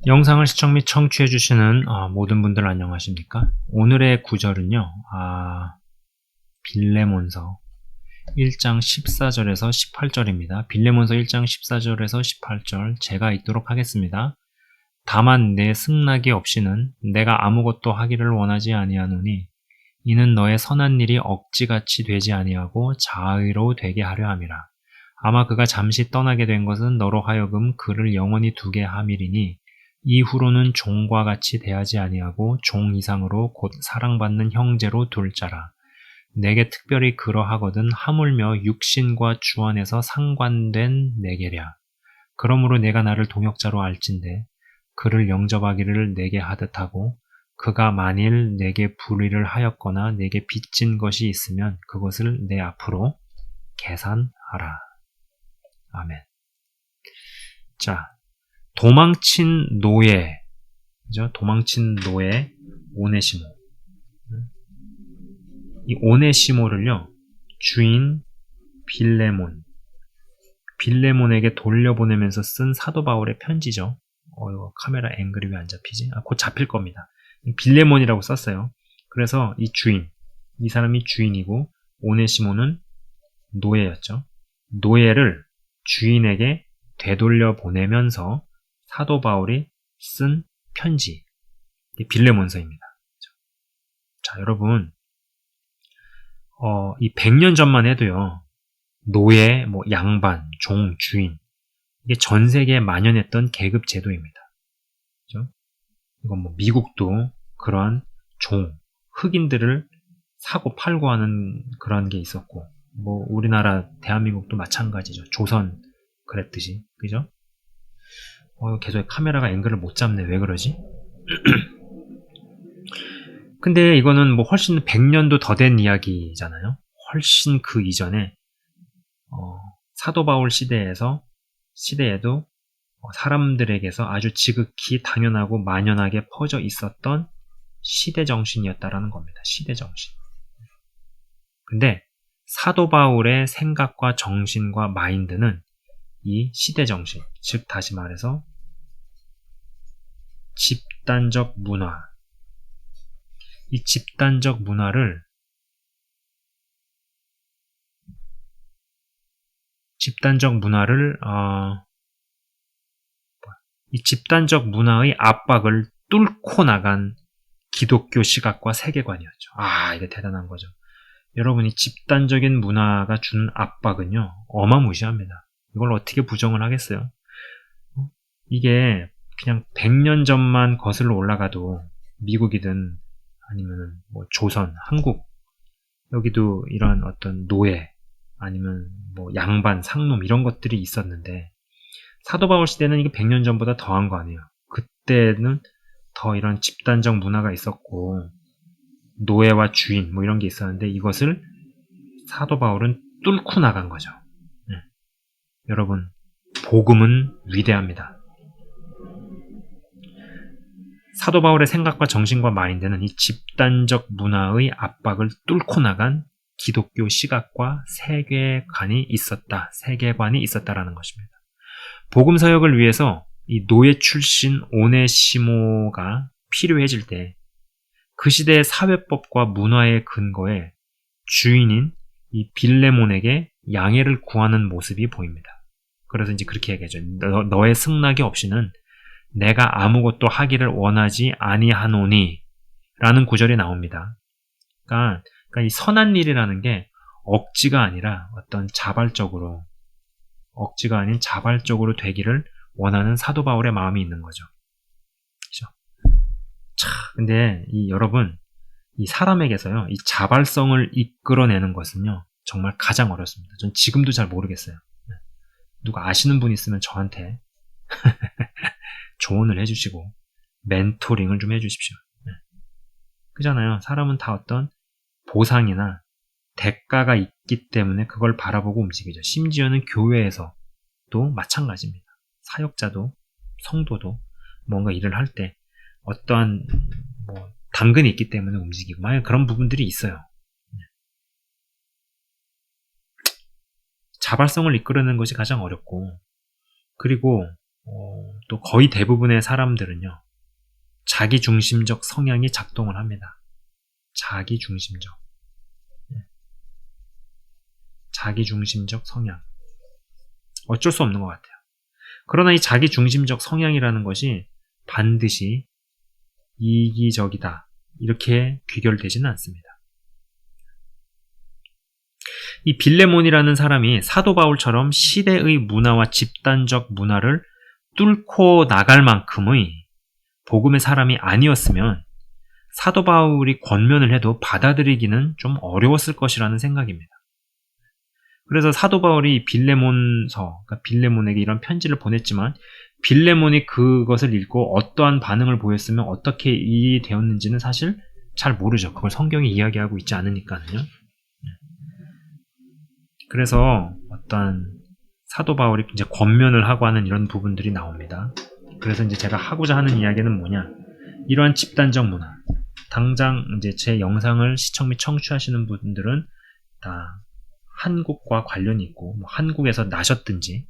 영상을 시청 및 청취해주시는 모든 분들 안녕하십니까? 오늘의 구절은요, 빌레몬서 1장 14절에서 18절입니다. 빌레몬서 1장 14절에서 18절 제가 읽도록 하겠습니다. 다만 내 승낙이 없이는 내가 아무것도 하기를 원하지 아니하노니 이는 너의 선한 일이 억지같이 되지 아니하고 자의로 되게 하려 함이라. 아마 그가 잠시 떠나게 된 것은 너로 하여금 그를 영원히 두게 함이리니 이후로는 종과 같이 대하지 아니하고 종 이상으로 곧 사랑받는 형제로 둘 자라. 내게 특별히 그러하거든 하물며 육신과 주 안에서 상관된 내게랴. 그러므로 내가 나를 동역자로 알진대 그를 영접하기를 내게 하듯하고 그가 만일 내게 불의를 하였거나 내게 빚진 것이 있으면 그것을 내 앞으로 계산하라. 아멘. 자, 도망친 노예, 그죠? 도망친 노예 오네시모. 이 오네시모를요, 주인 빌레몬에게 돌려보내면서 쓴 사도 바울의 편지죠. 이거 카메라 앵글이 왜 안 잡히지? 곧 잡힐 겁니다. 빌레몬이라고 썼어요. 그래서 이 사람이 주인이고 오네시모는 노예였죠. 노예를 주인에게 되돌려 보내면서 사도 바울이 쓴 편지, 빌레몬서입니다. 자, 여러분, 이 100년 전만 해도요, 노예, 양반, 종, 주인, 이게 전 세계에 만연했던 계급 제도입니다. 그죠? 이건 미국도 그러한 흑인들을 사고 팔고 하는 그런 게 있었고, 우리나라 대한민국도 마찬가지죠. 조선 그랬듯이, 그죠? 계속 카메라가 앵글을 못 잡네. 왜 그러지? 근데 이거는 훨씬 100년도 더 된 이야기잖아요. 훨씬 그 이전에 사도 바울 시대에도 사람들에게서 아주 지극히 당연하고 만연하게 퍼져 있었던 시대 정신이었다라는 겁니다. 시대 정신. 근데 사도 바울의 생각과 정신과 마인드는 이 시대 정신, 즉 다시 말해서 집단적 문화, 이 집단적 문화를 이 집단적 문화의 압박을 뚫고 나간 기독교 시각과 세계관이었죠. 이게 대단한 거죠. 여러분, 이 집단적인 문화가 주는 압박은요, 어마무시합니다. 이걸 어떻게 부정을 하겠어요? 이게 그냥 100년 전만 거슬러 올라가도 미국이든 아니면 조선, 한국, 여기도 이런 어떤 노예, 아니면 양반, 상놈 이런 것들이 있었는데 사도 바울 시대는 이게 100년 전보다 더한 거 아니에요. 그때는 더 이런 집단적 문화가 있었고 노예와 주인 이런 게 있었는데 이것을 사도 바울은 뚫고 나간 거죠. 네. 여러분, 복음은 위대합니다. 사도 바울의 생각과 정신과 마인드는 이 집단적 문화의 압박을 뚫고 나간 기독교 시각과 세계관이 있었다라는 것입니다. 복음 사역을 위해서 이 노예 출신 오네시모가 필요해질 때 그 시대의 사회법과 문화의 근거에 주인인 이 빌레몬에게 양해를 구하는 모습이 보입니다. 그래서 이제 그렇게 얘기하죠. 너의 승낙이 없이는 내가 아무것도 하기를 원하지 아니하노니 라는 구절이 나옵니다. 그러니까 이 선한 일이라는 게 억지가 아니라 어떤 억지가 아닌 자발적으로 되기를 원하는 사도 바울의 마음이 있는 거죠. 그렇죠? 근데 여러분, 이 사람에게서요, 이 자발성을 이끌어내는 것은요, 정말 가장 어렵습니다. 전 지금도 잘 모르겠어요. 누가 아시는 분 있으면 저한테 조언을 해주시고 멘토링을 좀 해주십시오. 그잖아요. 사람은 다 어떤 보상이나 대가가 있기 때문에 그걸 바라보고 움직이죠. 심지어는 교회에서도 마찬가지입니다. 사역자도 성도도 뭔가 일을 할 때 어떠한 당근이 있기 때문에 움직이고 그런 부분들이 있어요. 자발성을 이끌어내는 것이 가장 어렵고, 그리고 또 거의 대부분의 사람들은요, 자기중심적 성향이 작동을 합니다. 자기중심적. 자기중심적 성향. 어쩔 수 없는 것 같아요. 그러나 이 자기중심적 성향이라는 것이 반드시 이기적이다, 이렇게 귀결되지는 않습니다. 이 빌레몬이라는 사람이 사도 바울처럼 시대의 문화와 집단적 문화를 뚫고 나갈 만큼의 복음의 사람이 아니었으면 사도 바울이 권면을 해도 받아들이기는 좀 어려웠을 것이라는 생각입니다. 그래서 사도 바울이 빌레몬서, 그러니까 빌레몬에게 이런 편지를 보냈지만 빌레몬이 그것을 읽고 어떠한 반응을 보였으면 어떻게 이해되었는지는 사실 잘 모르죠. 그걸 성경이 이야기하고 있지 않으니까요. 그래서 어떤 사도 바울이 이제 권면을 하고 하는 이런 부분들이 나옵니다. 그래서 이제 제가 하고자 하는 이야기는 뭐냐? 이러한 집단적 문화. 당장 이제 제 영상을 시청 및 청취하시는 분들은 다 한국과 관련이 있고, 뭐 한국에서 나셨든지,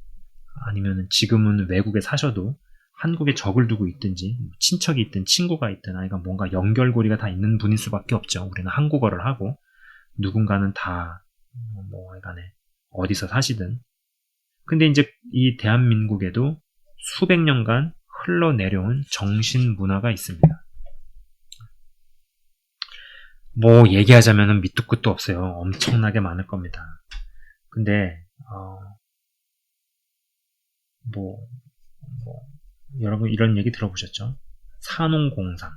아니면 지금은 외국에 사셔도 한국에 적을 두고 있든지, 친척이 있든 친구가 있든, 아니가 뭔가 연결고리가 다 있는 분일 수밖에 없죠. 우리는 한국어를 하고, 누군가는 다, 간에 어디서 사시든. 근데 이제 이 대한민국에도 수백 년간 흘러내려온 정신 문화가 있습니다. 뭐 얘기하자면 밑도 끝도 없어요. 엄청나게 많을 겁니다. 근데 여러분 이런 얘기 들어보셨죠? 산홍공상.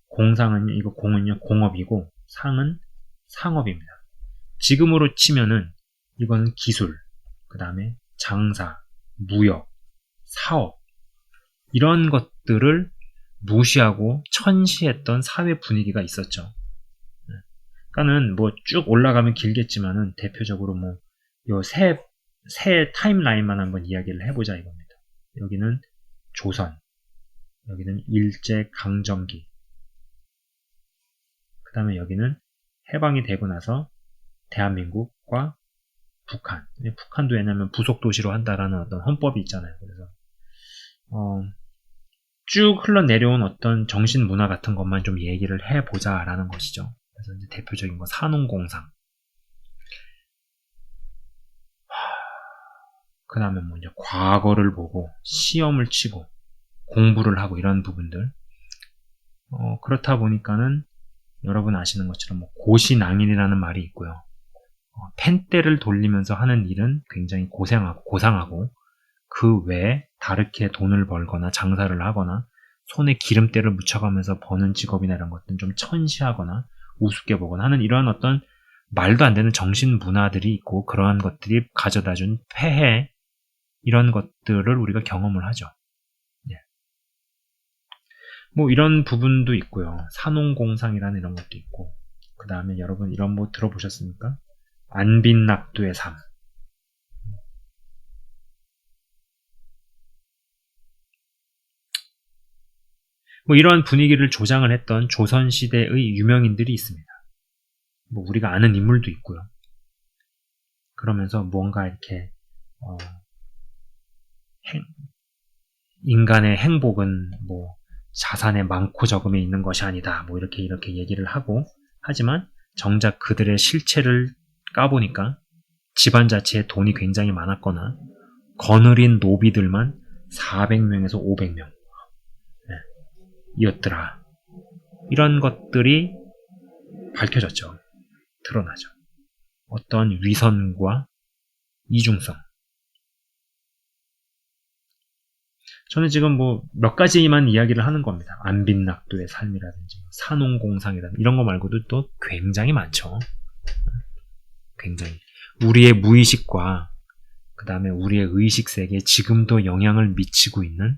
공상은 이거 공은요 공업이고 상은 상업입니다. 지금으로 치면은 이건 기술, 그 다음에 장사, 무역, 사업 이런 것들을 무시하고 천시했던 사회 분위기가 있었죠. 그러니까는 뭐 쭉 올라가면 길겠지만은 대표적으로 뭐 요 새 타임라인만 한번 이야기를 해보자 이겁니다. 여기는 조선, 여기는 일제강점기, 그 다음에 여기는 해방이 되고 나서 대한민국과 북한. 북한도 왜냐면 부속도시로 한다라는 어떤 헌법이 있잖아요. 그래서 쭉 흘러내려온 어떤 정신 문화 같은 것만 좀 얘기를 해보자라는 것이죠. 그래서 이제 대표적인 거 산홍공상. 그 다음에 뭐 이제 과거를 보고 시험을 치고 공부를 하고 이런 부분들. 그렇다 보니까는 여러분 아시는 것처럼 뭐 고시낭인이라는 말이 있고요. 펜대를 돌리면서 하는 일은 굉장히 고상하고 그 외에 다르게 돈을 벌거나 장사를 하거나 손에 기름때를 묻혀가면서 버는 직업이나 이런 것들은 좀 천시하거나 우습게 보거나 하는 이러한 어떤 말도 안 되는 정신 문화들이 있고 그러한 것들이 가져다준 폐해 이런 것들을 우리가 경험을 하죠. 예. 뭐 이런 부분도 있고요. 산홍공상이라는 이런 것도 있고 그 다음에 여러분 이런 뭐 들어보셨습니까? 안빈낙두의 삶. 뭐 이러한 분위기를 조장을 했던 조선시대의 유명인들이 있습니다. 뭐 우리가 아는 인물도 있고요. 그러면서 뭔가 이렇게 인간의 행복은 뭐 자산의 많고 적음에 있는 것이 아니다. 뭐 이렇게 얘기를 하고 하지만 정작 그들의 실체를 까보니까 집안 자체에 돈이 굉장히 많았거나 거느린 노비들만 400명에서 500명 이었더라. 이런 것들이 밝혀졌죠. 드러나죠. 어떤 위선과 이중성. 저는 지금 뭐 몇 가지만 이야기를 하는 겁니다. 안빈낙두의 삶이라든지 산홍공상이라든지 이런 거 말고도 또 굉장히 많죠. 굉장히 우리의 무의식과 그 다음에 우리의 의식세계에 지금도 영향을 미치고 있는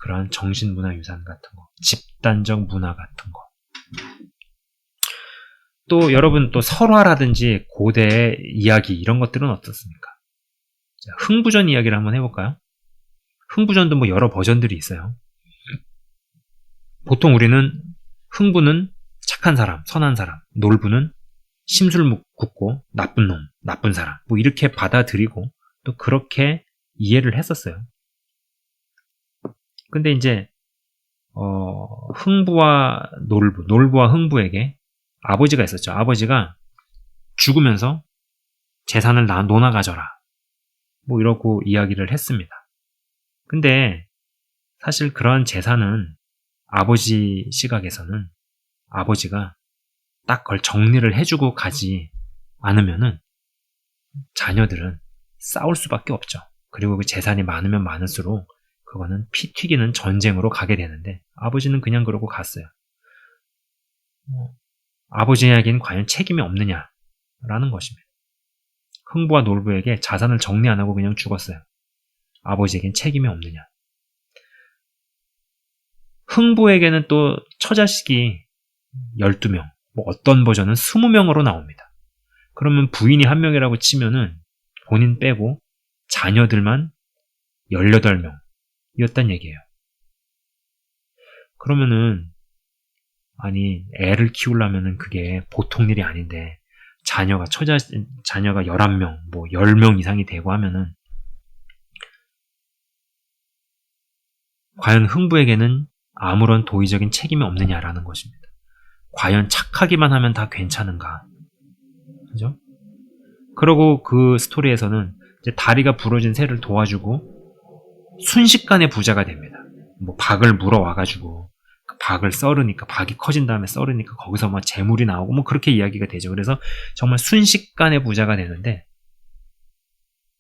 그러한 정신문화유산 같은 거, 집단적 문화 같은 거. 또 여러분 또 설화라든지 고대의 이야기 이런 것들은 어떻습니까? 자, 흥부전 이야기를 한번 해볼까요? 흥부전도 뭐 여러 버전들이 있어요. 보통 우리는 흥부는 착한 사람, 선한 사람, 놀부는 심술궂고 나쁜 놈, 나쁜 사람 뭐 이렇게 받아들이고 또 그렇게 이해를 했었어요. 근데 이제 흥부와 놀부와 흥부에게 아버지가 있었죠. 아버지가 죽으면서 재산을 너나 가져라. 뭐 이러고 이야기를 했습니다. 근데 사실 그런 재산은 아버지 시각에서는 아버지가 딱 그걸 정리를 해주고 가지 않으면은 자녀들은 싸울 수밖에 없죠. 그리고 그 재산이 많으면 많을수록 그거는 피 튀기는 전쟁으로 가게 되는데 아버지는 그냥 그러고 갔어요. 아버지에겐 과연 책임이 없느냐라는 것입니다. 흥부와 놀부에게 자산을 정리 안 하고 그냥 죽었어요. 아버지에겐 책임이 없느냐. 흥부에게는 또 처자식이 12명, 뭐 어떤 버전은 20명으로 나옵니다. 그러면 부인이 1명이라고 치면은 본인 빼고 자녀들만 18명이었단 얘기예요. 그러면은 아니 애를 키우려면은 그게 보통 일이 아닌데 자녀가 11명, 뭐 10명 이상이 되고 하면은 과연 흥부에게는 아무런 도의적인 책임이 없느냐라는 것입니다. 과연 착하기만 하면 다 괜찮은가? 그죠? 그리고 그 스토리에서는 이제 다리가 부러진 새를 도와주고 순식간에 부자가 됩니다. 뭐 박을 물어와가지고 그 박을 썰으니까 박이 커진 다음에 썰으니까 거기서 막 재물이 나오고 뭐 그렇게 이야기가 되죠. 그래서 정말 순식간에 부자가 되는데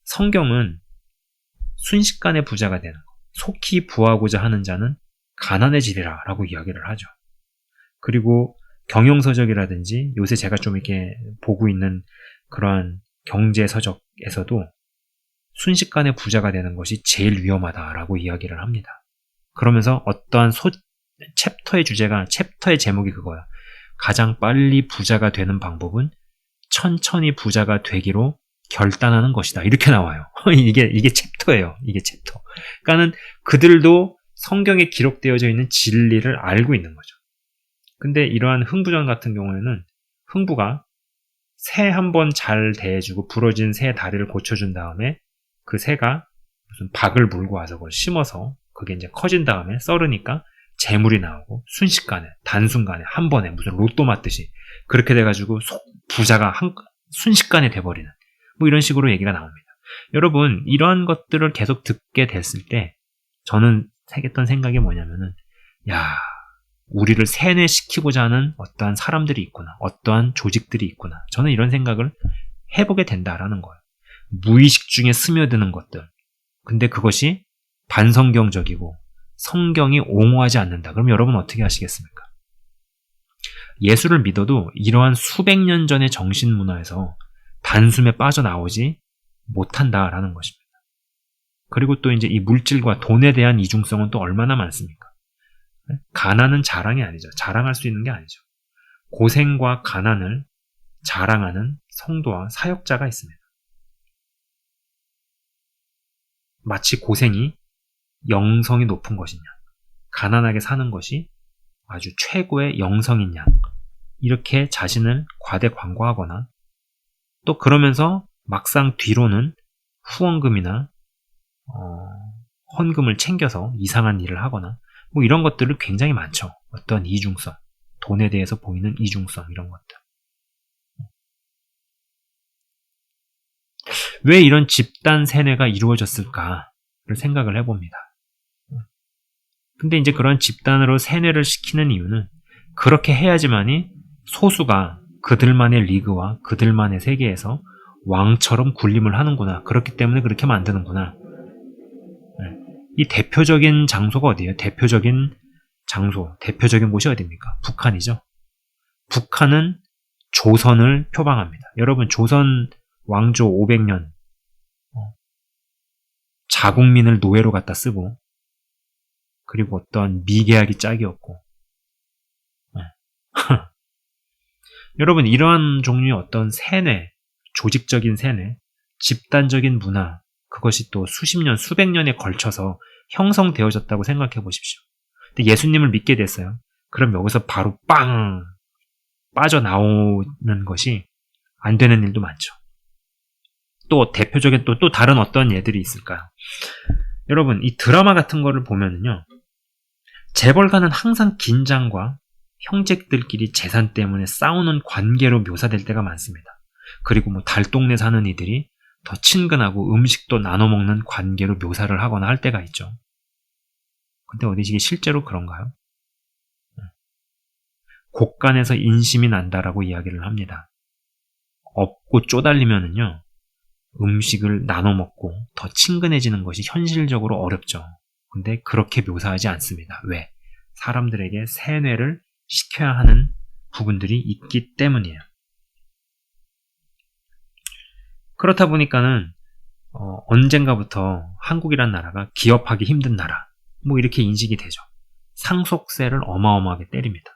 성경은 순식간에 부자가 되는 거, 속히 부하고자 하는 자는 가난해지리라 라고 이야기를 하죠. 그리고 경영서적이라든지 요새 제가 좀 이렇게 보고 있는 그러한 경제서적에서도 순식간에 부자가 되는 것이 제일 위험하다라고 이야기를 합니다. 그러면서 어떠한 챕터의 제목이 그거야. 가장 빨리 부자가 되는 방법은 천천히 부자가 되기로 결단하는 것이다. 이렇게 나와요. 이게 챕터예요. 이게 챕터. 그러니까는 그들도 성경에 기록되어져 있는 진리를 알고 있는 거죠. 근데 이러한 흥부전 같은 경우에는 흥부가 새 한 번 잘 대해주고 부러진 새 다리를 고쳐준 다음에 그 새가 무슨 박을 물고 와서 그걸 심어서 그게 이제 커진 다음에 썰으니까 재물이 나오고 순식간에 단순간에 한 번에 무슨 로또 맞듯이 그렇게 돼가지고 부자가 순식간에 돼버리는 뭐 이런 식으로 얘기가 나옵니다. 여러분 이러한 것들을 계속 듣게 됐을 때 저는 했던 생각이 뭐냐면은 야 우리를 세뇌시키고자 하는 어떠한 사람들이 있구나. 어떠한 조직들이 있구나. 저는 이런 생각을 해보게 된다라는 거예요. 무의식 중에 스며드는 것들. 근데 그것이 반성경적이고 성경이 옹호하지 않는다. 그럼 여러분 어떻게 하시겠습니까? 예수를 믿어도 이러한 수백 년 전의 정신문화에서 단숨에 빠져나오지 못한다라는 것입니다. 그리고 또 이제 이 물질과 돈에 대한 이중성은 또 얼마나 많습니까? 가난은 자랑이 아니죠. 자랑할 수 있는 게 아니죠. 고생과 가난을 자랑하는 성도와 사역자가 있습니다. 마치 고생이 영성이 높은 것이냐, 가난하게 사는 것이 아주 최고의 영성이냐, 이렇게 자신을 과대 광고하거나 또 그러면서 막상 뒤로는 후원금이나 헌금을 챙겨서 이상한 일을 하거나 뭐 이런 것들을 굉장히 많죠. 어떤 이중성, 돈에 대해서 보이는 이중성 이런 것들. 왜 이런 집단 세뇌가 이루어졌을까를 생각을 해봅니다. 근데 이제 그런 집단으로 세뇌를 시키는 이유는 그렇게 해야지만이 소수가 그들만의 리그와 그들만의 세계에서 왕처럼 군림을 하는구나. 그렇기 때문에 그렇게 만드는구나. 이 대표적인 장소가 어디예요? 대표적인 장소, 대표적인 곳이 어디입니까? 북한이죠. 북한은 조선을 표방합니다. 여러분 조선 왕조 500년 자국민을 노예로 갖다 쓰고 그리고 어떤 미개하기 짝이 없고 여러분 이러한 종류의 어떤 세뇌, 조직적인 세뇌, 집단적인 문화 그것이 또 수십 년, 수백 년에 걸쳐서 형성되어졌다고 생각해 보십시오. 근데 예수님을 믿게 됐어요. 그럼 여기서 바로 빵 빠져나오는 것이 안 되는 일도 많죠. 또 대표적인 또 다른 어떤 예들이 있을까요? 여러분 이 드라마 같은 거를 보면은요. 재벌가는 항상 긴장과 형제들끼리 재산 때문에 싸우는 관계로 묘사될 때가 많습니다. 그리고 뭐 달동네 사는 이들이 더 친근하고 음식도 나눠 먹는 관계로 묘사를 하거나 할 때가 있죠. 근데 어디 이게 실제로 그런가요? 곳간에서 인심이 난다라고 이야기를 합니다. 없고 쪼달리면은요, 음식을 나눠 먹고 더 친근해지는 것이 현실적으로 어렵죠. 근데 그렇게 묘사하지 않습니다. 왜? 사람들에게 세뇌를 시켜야 하는 부분들이 있기 때문이에요. 그렇다 보니까는 언젠가부터 한국이란 나라가 기업하기 힘든 나라, 뭐 이렇게 인식이 되죠. 상속세를 어마어마하게 때립니다.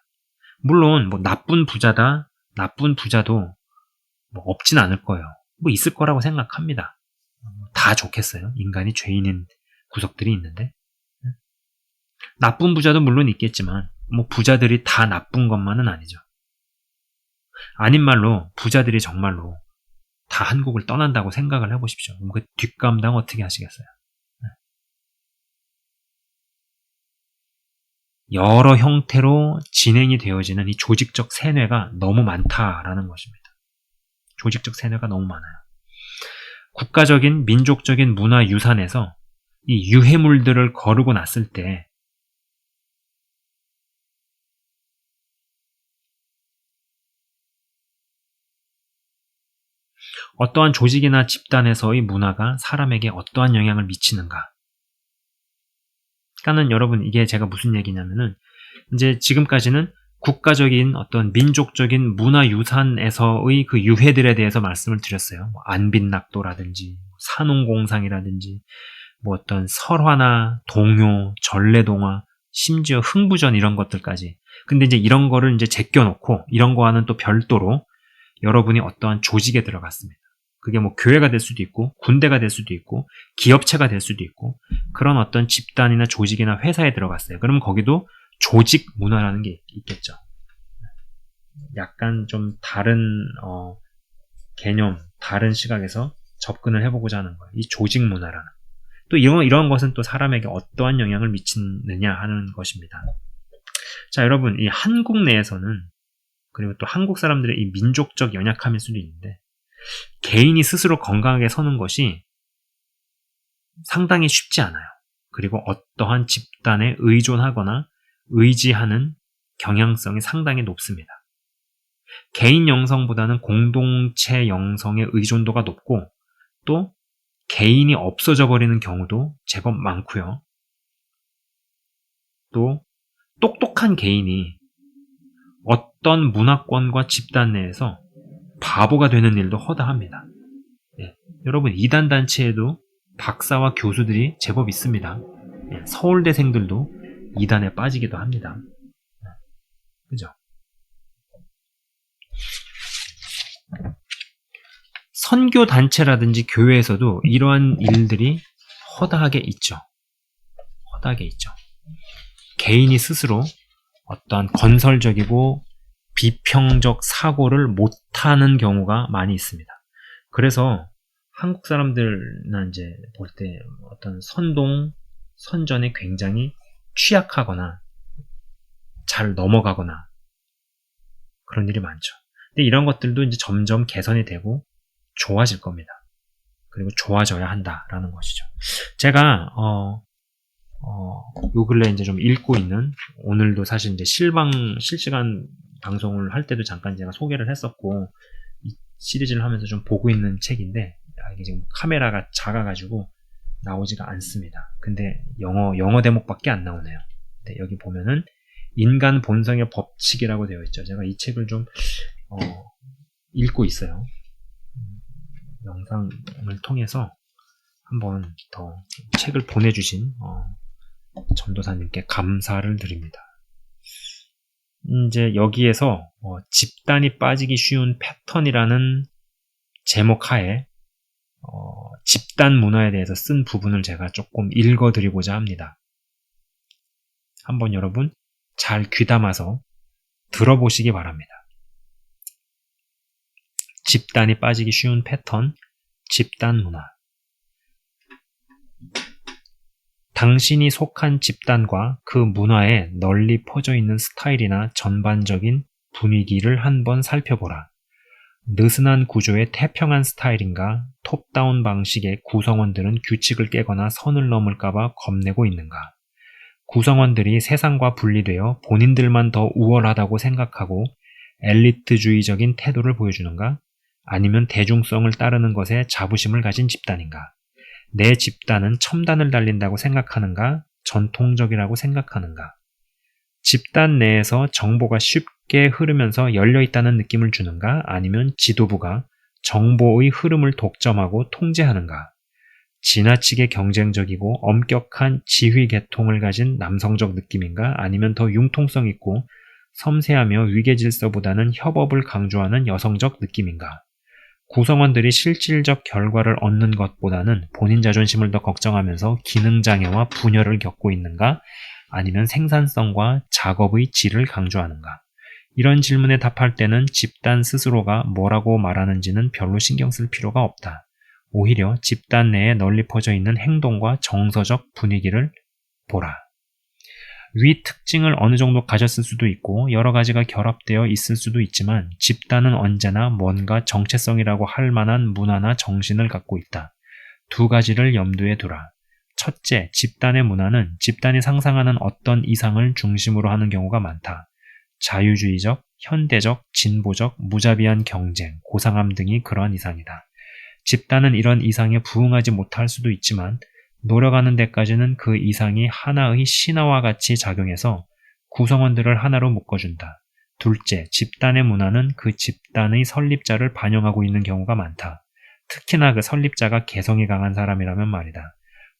물론 뭐 나쁜 부자다, 나쁜 부자도 뭐 없진 않을 거예요. 뭐 있을 거라고 생각합니다. 다 좋겠어요. 인간이 죄인인 구석들이 있는데. 나쁜 부자도 물론 있겠지만 뭐 부자들이 다 나쁜 것만은 아니죠. 아닌 말로 부자들이 정말로 다 한국을 떠난다고 생각을 해보십시오. 그 뒷감당 어떻게 하시겠어요? 여러 형태로 진행이 되어지는 이 조직적 세뇌가 너무 많다라는 것입니다. 조직적 세뇌가 너무 많아요. 국가적인 민족적인 문화유산에서 이 유해물들을 거르고 났을 때 어떠한 조직이나 집단에서의 문화가 사람에게 어떠한 영향을 미치는가. 그러니까는 여러분 이게 제가 무슨 얘기냐면은 이제 지금까지는 국가적인 어떤 민족적인 문화유산에서의 그 유해들에 대해서 말씀을 드렸어요. 뭐 안빈낙도라든지 산홍공상이라든지 뭐 어떤 설화나 동요, 전래동화, 심지어 흥부전 이런 것들까지. 근데 이제 이런 거를 이제 제껴놓고 이런 거와는 또 별도로 여러분이 어떠한 조직에 들어갔습니다. 그게 뭐 교회가 될 수도 있고 군대가 될 수도 있고 기업체가 될 수도 있고 그런 어떤 집단이나 조직이나 회사에 들어갔어요. 그러면 거기도 조직 문화라는 게 있겠죠. 약간 좀 다른 개념, 다른 시각에서 접근을 해보고자 하는 거예요. 이 조직 문화라는. 또 이런 것은 또 사람에게 어떠한 영향을 미치느냐 하는 것입니다. 자, 여러분, 이 한국 내에서는 그리고 또 한국 사람들의 이 민족적 연약함일 수도 있는데 개인이 스스로 건강하게 서는 것이 상당히 쉽지 않아요. 그리고 어떠한 집단에 의존하거나 의지하는 경향성이 상당히 높습니다. 개인 영성보다는 공동체 영성의 의존도가 높고 또 개인이 없어져 버리는 경우도 제법 많고요. 또 똑똑한 개인이 어떤 문화권과 집단 내에서 바보가 되는 일도 허다합니다. 예, 여러분 이단 단체에도 박사와 교수들이 제법 있습니다. 예, 서울대생들도 이단에 빠지기도 합니다. 그죠? 선교 단체라든지 교회에서도 이러한 일들이 허다하게 있죠. 허다하게 있죠. 개인이 스스로 어떠한 건설적이고 비평적 사고를 못하는 경우가 많이 있습니다. 그래서 한국 사람들나 이제 볼 때 어떤 선전에 굉장히 취약하거나 잘 넘어가거나 그런 일이 많죠. 근데 이런 것들도 이제 점점 개선이 되고 좋아질 겁니다. 그리고 좋아져야 한다라는 것이죠. 제가 요 근래 이제 좀 읽고 있는 오늘도 사실 이제 실시간 방송을 할 때도 잠깐 제가 소개를 했었고 이 시리즈를 하면서 좀 보고 있는 책인데 이게 지금 카메라가 작아가지고 나오지가 않습니다. 근데 영어 대목밖에 안 나오네요. 근데 여기 보면은 인간 본성의 법칙이라고 되어 있죠. 제가 이 책을 좀 읽고 있어요. 영상을 통해서 한번 더 책을 보내주신 전도사님께 감사를 드립니다. 이제 여기에서 집단이 빠지기 쉬운 패턴이라는 제목 하에 집단 문화에 대해서 쓴 부분을 제가 조금 읽어드리고자 합니다. 한번 여러분 잘 귀담아서 들어보시기 바랍니다. 집단이 빠지기 쉬운 패턴, 집단 문화. 당신이 속한 집단과 그 문화에 널리 퍼져 있는 스타일이나 전반적인 분위기를 한번 살펴보라. 느슨한 구조의 태평한 스타일인가, 톱다운 방식의 구성원들은 규칙을 깨거나 선을 넘을까봐 겁내고 있는가? 구성원들이 세상과 분리되어 본인들만 더 우월하다고 생각하고 엘리트주의적인 태도를 보여주는가? 아니면 대중성을 따르는 것에 자부심을 가진 집단인가? 내 집단은 첨단을 달린다고 생각하는가? 전통적이라고 생각하는가? 집단 내에서 정보가 쉽게 흐르면서 열려있다는 느낌을 주는가? 아니면 지도부가 정보의 흐름을 독점하고 통제하는가? 지나치게 경쟁적이고 엄격한 지휘 계통을 가진 남성적 느낌인가? 아니면 더 융통성 있고 섬세하며 위계질서보다는 협업을 강조하는 여성적 느낌인가? 구성원들이 실질적 결과를 얻는 것보다는 본인 자존심을 더 걱정하면서 기능장애와 분열을 겪고 있는가? 아니면 생산성과 작업의 질을 강조하는가? 이런 질문에 답할 때는 집단 스스로가 뭐라고 말하는지는 별로 신경 쓸 필요가 없다. 오히려 집단 내에 널리 퍼져 있는 행동과 정서적 분위기를 보라. 위 특징을 어느 정도 가졌을 수도 있고 여러 가지가 결합되어 있을 수도 있지만 집단은 언제나 뭔가 정체성이라고 할 만한 문화나 정신을 갖고 있다. 두 가지를 염두에 두라. 첫째, 집단의 문화는 집단이 상상하는 어떤 이상을 중심으로 하는 경우가 많다. 자유주의적, 현대적, 진보적, 무자비한 경쟁, 고상함 등이 그러한 이상이다. 집단은 이런 이상에 부응하지 못할 수도 있지만 노력하는 데까지는 그 이상이 하나의 신화와 같이 작용해서 구성원들을 하나로 묶어준다. 둘째, 집단의 문화는 그 집단의 설립자를 반영하고 있는 경우가 많다. 특히나 그 설립자가 개성이 강한 사람이라면 말이다.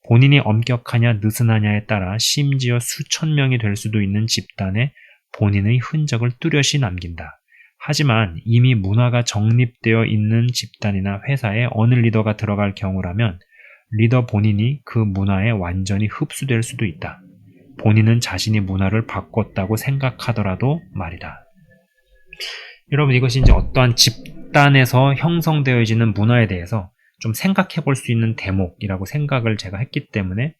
본인이 엄격하냐 느슨하냐에 따라 심지어 수천 명이 될 수도 있는 집단에 본인의 흔적을 뚜렷이 남긴다. 하지만 이미 문화가 정립되어 있는 집단이나 회사에 어느 리더가 들어갈 경우라면 리더 본인이 그 문화에 완전히 흡수될 수도 있다. 본인은 자신이 문화를 바꿨다고 생각하더라도 말이다. 여러분, 이것이 이제 어떠한 집단에서 형성되어지는 문화에 대해서 좀 생각해 볼 수 있는 대목이라고 생각을 제가 했기 때문에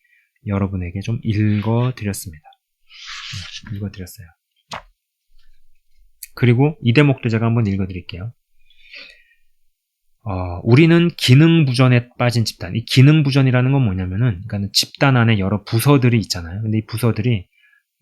여러분에게 좀 읽어드렸습니다. 읽어드렸어요. 그리고 이 대목도 제가 한번 읽어드릴게요. 우리는 기능부전에 빠진 집단. 이 기능부전이라는 건 뭐냐면은, 그러니까 집단 안에 여러 부서들이 있잖아요. 근데 이 부서들이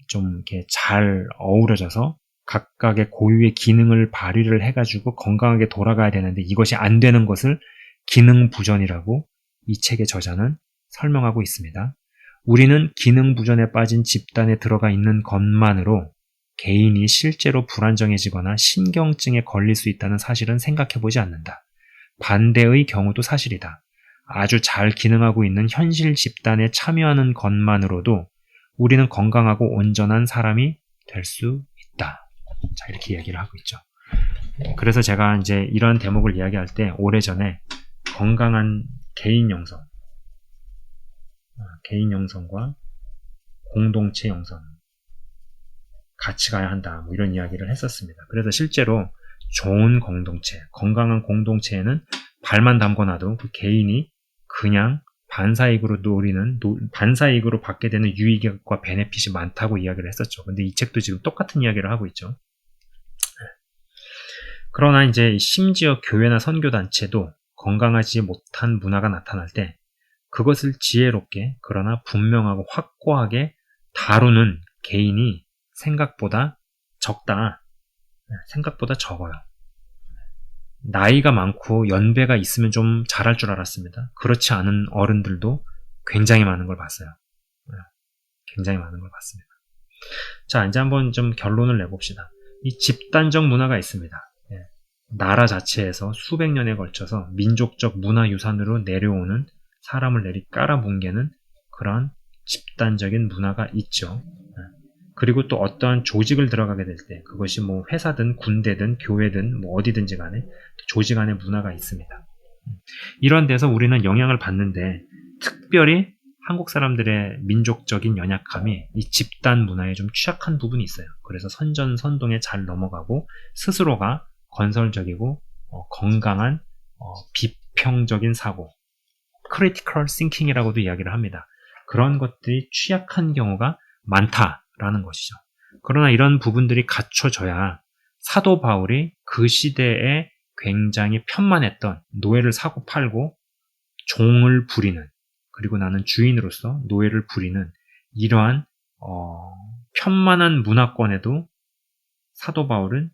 좀 이렇게 잘 어우러져서 각각의 고유의 기능을 발휘를 해가지고 건강하게 돌아가야 되는데 이것이 안 되는 것을 기능부전이라고 이 책의 저자는 설명하고 있습니다. 우리는 기능부전에 빠진 집단에 들어가 있는 것만으로 개인이 실제로 불안정해지거나 신경증에 걸릴 수 있다는 사실은 생각해보지 않는다. 반대의 경우도 사실이다. 아주 잘 기능하고 있는 현실 집단에 참여하는 것만으로도 우리는 건강하고 온전한 사람이 될 수 있다. 자, 이렇게 이야기를 하고 있죠. 그래서 제가 이제 이런 대목을 이야기할 때 오래전에 건강한 개인 영성과 공동체 영성 같이 가야 한다. 뭐 이런 이야기를 했었습니다. 그래서 실제로 좋은 공동체, 건강한 공동체에는 발만 담궈놔도 그 개인이 그냥 반사이익으로 받게 되는 유익과 베네핏이 많다고 이야기를 했었죠. 근데 이 책도 지금 똑같은 이야기를 하고 있죠. 그러나 이제 심지어 교회나 선교단체도 건강하지 못한 문화가 나타날 때 그것을 지혜롭게 그러나 분명하고 확고하게 다루는 개인이 생각보다 적어요. 나이가 많고 연배가 있으면 좀 잘할 줄 알았습니다. 그렇지 않은 어른들도 굉장히 많은 걸 봤어요. 굉장히 많은 걸 봤습니다. 자, 이제 한번 좀 결론을 내봅시다. 이 집단적 문화가 있습니다. 나라 자체에서 수백 년에 걸쳐서 민족적 문화유산으로 내려오는 사람을 깔아뭉개는 그런 집단적인 문화가 있죠. 그리고 또 어떠한 조직을 들어가게 될 때 그것이 뭐 회사든 군대든 교회든 뭐 어디든지 간에 조직 안에 문화가 있습니다. 이런 데서 우리는 영향을 받는데 특별히 한국 사람들의 민족적인 연약함이 이 집단 문화에 좀 취약한 부분이 있어요. 그래서 선전선동에 잘 넘어가고 스스로가 건설적이고 건강한 비평적인 사고, critical thinking이라고도 이야기를 합니다. 그런 것들이 취약한 경우가 많다라는 것이죠. 그러나 이런 부분들이 갖춰져야 사도 바울이 그 시대에 굉장히 편만했던 노예를 사고 팔고 종을 부리는, 그리고 나는 주인으로서 노예를 부리는 이러한 편만한 문화권에도 사도 바울은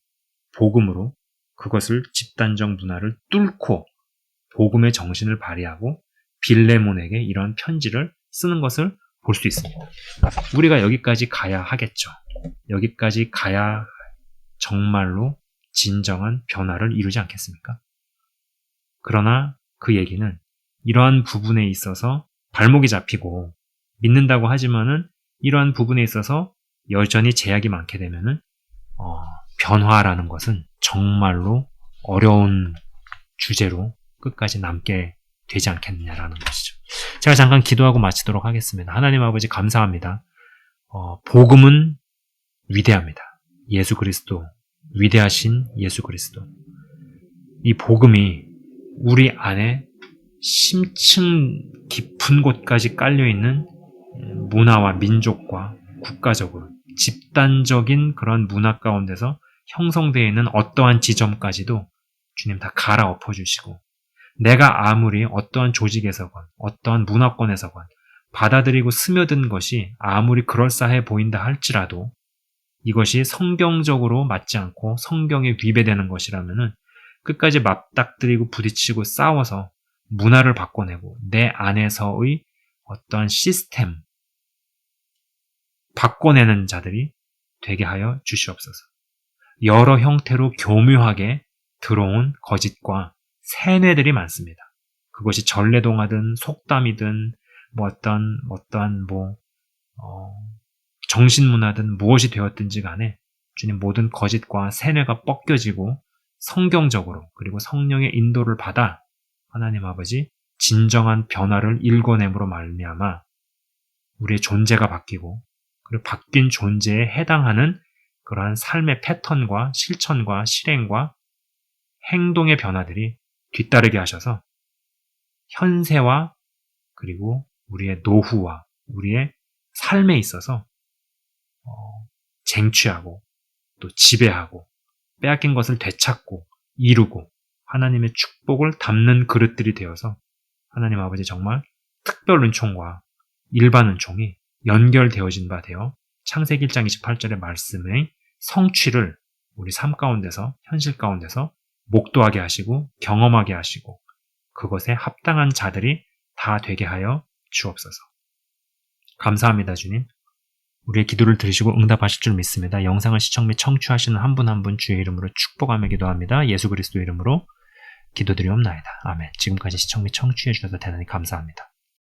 복음으로 그것을 집단적 문화를 뚫고 복음의 정신을 발휘하고 빌레몬에게 이런 편지를 쓰는 것을 볼 수 있습니다. 우리가 여기까지 가야 하겠죠. 여기까지 가야 정말로 진정한 변화를 이루지 않겠습니까? 그러나 그 얘기는 이러한 부분에 있어서 발목이 잡히고 믿는다고 하지만은 이러한 부분에 있어서 여전히 제약이 많게 되면은 변화라는 것은 정말로 어려운 주제로 끝까지 남게 되지 않겠느냐라는 것이죠. 제가 잠깐 기도하고 마치도록 하겠습니다. 하나님 아버지 감사합니다. 복음은 위대합니다. 예수 그리스도, 위대하신 예수 그리스도. 이 복음이 우리 안에 심층 깊은 곳까지 깔려있는 문화와 민족과 국가적으로 집단적인 그런 문화 가운데서 형성되어 있는 어떠한 지점까지도 주님 다 갈아엎어 주시고, 내가 아무리 어떠한 조직에서건 어떠한 문화권에서건 받아들이고 스며든 것이 아무리 그럴싸해 보인다 할지라도 이것이 성경적으로 맞지 않고 성경에 위배되는 것이라면은 끝까지 맞닥뜨리고 부딪히고 싸워서 문화를 바꿔내고 내 안에서의 어떠한 시스템 바꿔내는 자들이 되게 하여 주시옵소서. 여러 형태로 교묘하게 들어온 거짓과 세뇌들이 많습니다. 그것이 전래동화든 속담이든 어떠한 정신문화든 무엇이 되었든지 간에 주님 모든 거짓과 세뇌가 벗겨지고 성경적으로 그리고 성령의 인도를 받아 하나님 아버지 진정한 변화를 일궈냄으로 말미암아 우리의 존재가 바뀌고 그리고 바뀐 존재에 해당하는 그러한 삶의 패턴과 실천과 실행과 행동의 변화들이 뒤따르게 하셔서 현세와 그리고 우리의 노후와 우리의 삶에 있어서 쟁취하고 또 지배하고 빼앗긴 것을 되찾고 이루고 하나님의 축복을 담는 그릇들이 되어서 하나님 아버지 정말 특별 은총과 일반 은총이 연결되어진 바 되어 창세기 1장 28절의 말씀의 성취를 우리 삶 가운데서 현실 가운데서 목도하게 하시고 경험하게 하시고 그것에 합당한 자들이 다 되게 하여 주옵소서. 감사합니다, 주님. 우리의 기도를 들으시고 응답하실 줄 믿습니다. 영상을 시청 및 청취하시는 한 분 한 분 주의 이름으로 축복하며 기도합니다. 예수 그리스도 이름으로 기도드리옵나이다. 아멘. 지금까지 시청 및 청취해 주셔서 대단히 감사합니다.